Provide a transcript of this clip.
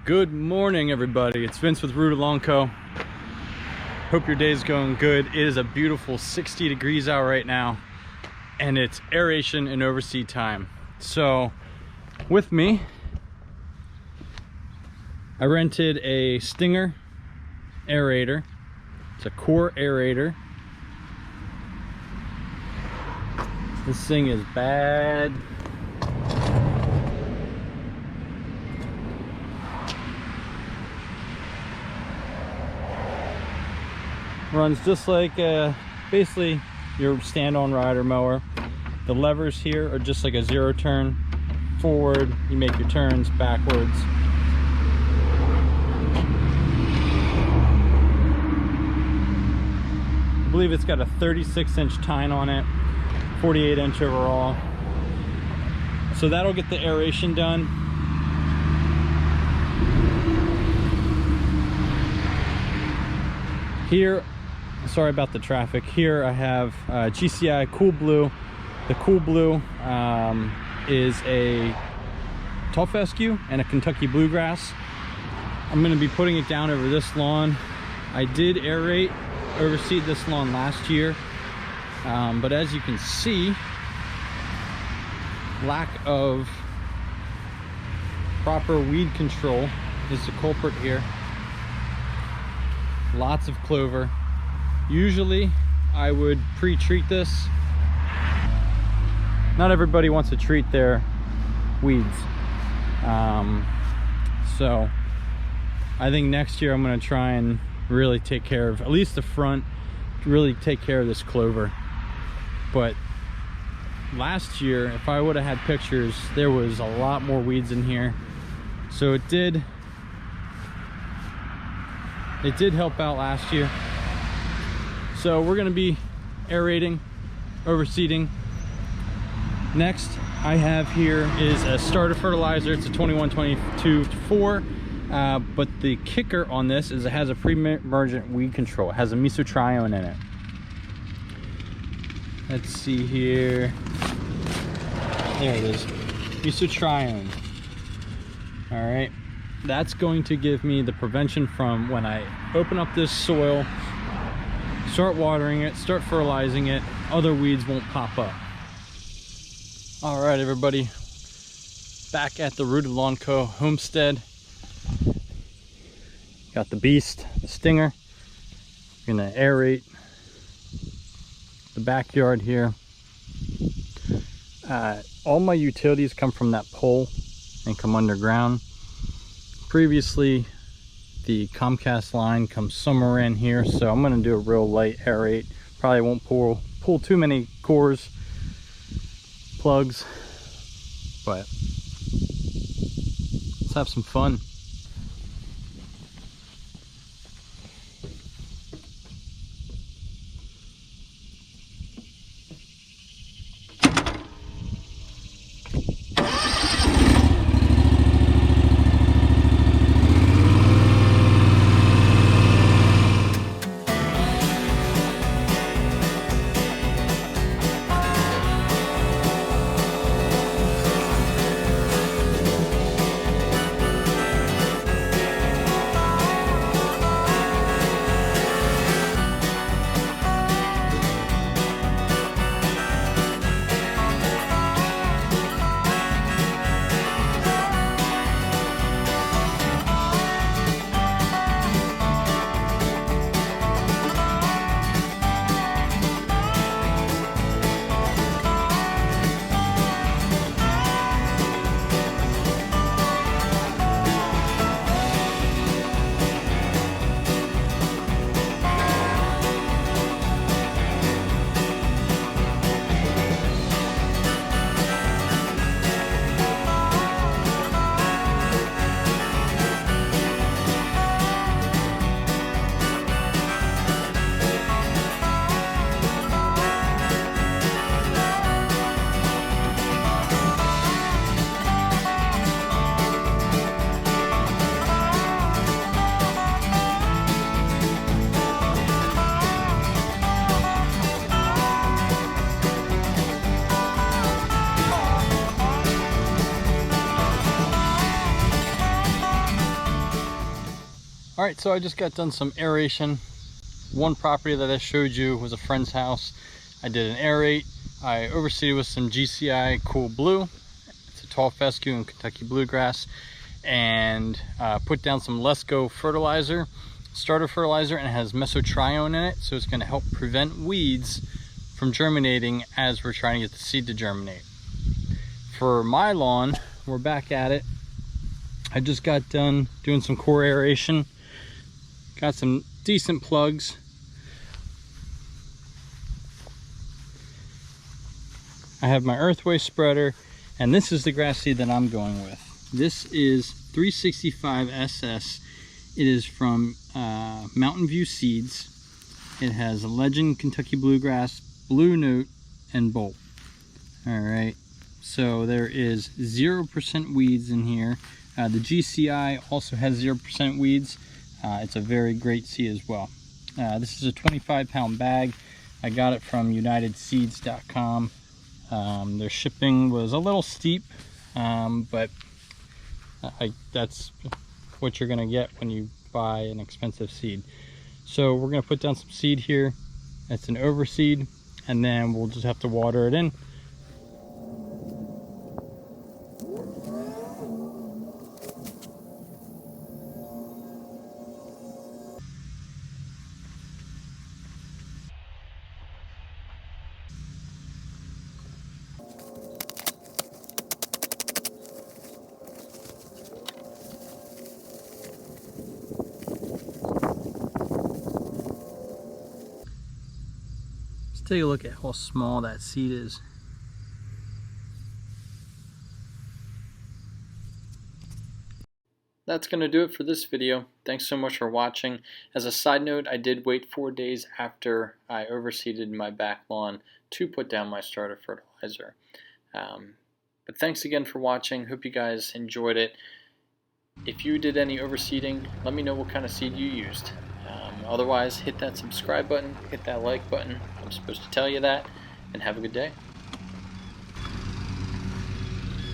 Good morning, everybody. It's Vince with Rooted Lawn Co. Hope your day's going good. It is a beautiful 60 degrees out right now, and it's aeration and overseed time. So with me, I rented a Stinger Aerator. It's a core aerator. This thing is bad. Runs just like basically your stand-on rider mower. The levers here are just like a zero turn. Forward, you make your turns. Backwards, I believe it's got a 36-inch tine on it, 48-inch overall. So that'll get the aeration done. Here, sorry about the traffic. Here I have GCI Cool Blue. The Cool Blue is a tall fescue and a Kentucky bluegrass. I'm going to be putting it down over this lawn. I did aerate, overseed this lawn last year, but as you can see, lack of proper weed control is the culprit here. Lots of clover. Usually I would pre-treat this. Not everybody wants to treat their weeds, so I think next year I'm going to try and really take care of at least the front, really take care of this clover. But last year, if I would have had pictures, there was a lot more weeds in here, so it did help out last year. So we're going to be aerating, overseeding. Next I have here is a starter fertilizer. It's a 21-22-4, but the kicker on this is it has a pre-emergent weed control. It has a mesotrione in it. Let's see here. There it is, mesotrione. All right, that's going to give me the prevention from when I open up this soil, start watering it, start fertilizing it, other weeds won't pop up. All right, everybody, back at the Rooted Lawn Co. homestead. Got the beast, the Stinger. Gonna aerate the backyard here. All my utilities come from that pole and come underground. Previously, the Comcast line comes somewhere in here, so I'm gonna do a real light aerate. Probably won't pull too many cores, plugs, but let's have some fun. All right, so I just got done some aeration. One property that I showed you was a friend's house. I did an aerate. I overseeded with some GCI Cool Blue. It's a tall fescue and Kentucky bluegrass, and put down some Lesco fertilizer, starter fertilizer, and it has mesotrione in it, so it's going to help prevent weeds from germinating as we're trying to get the seed to germinate. For my lawn, we're back at it. I just got done doing some core aeration. Got some decent plugs. I have my earthway spreader, and this is the grass seed that I'm going with. This is 365 SS. It is from Mountain View Seeds. It has a Legend Kentucky Bluegrass, Blue Note, and Bolt. All right, so there is 0% weeds in here. The GCI also has 0% weeds. It's a very great seed as well. This is a 25-pound bag. I got it from unitedseeds.com. Their shipping was a little steep, but that's what you're gonna get when you buy an expensive seed. So we're gonna put down some seed here. It's an overseed, and then we'll just have to water it in. Take a look at how small that seed is. That's going to do it for this video. Thanks so much for watching. As a side note, I did wait 4 days after I overseeded my back lawn to put down my starter fertilizer. But thanks again for watching. Hope you guys enjoyed it. If you did any overseeding, let me know what kind of seed you used. Otherwise, hit that subscribe button, hit that like button. I'm supposed to tell you that, and have a good day.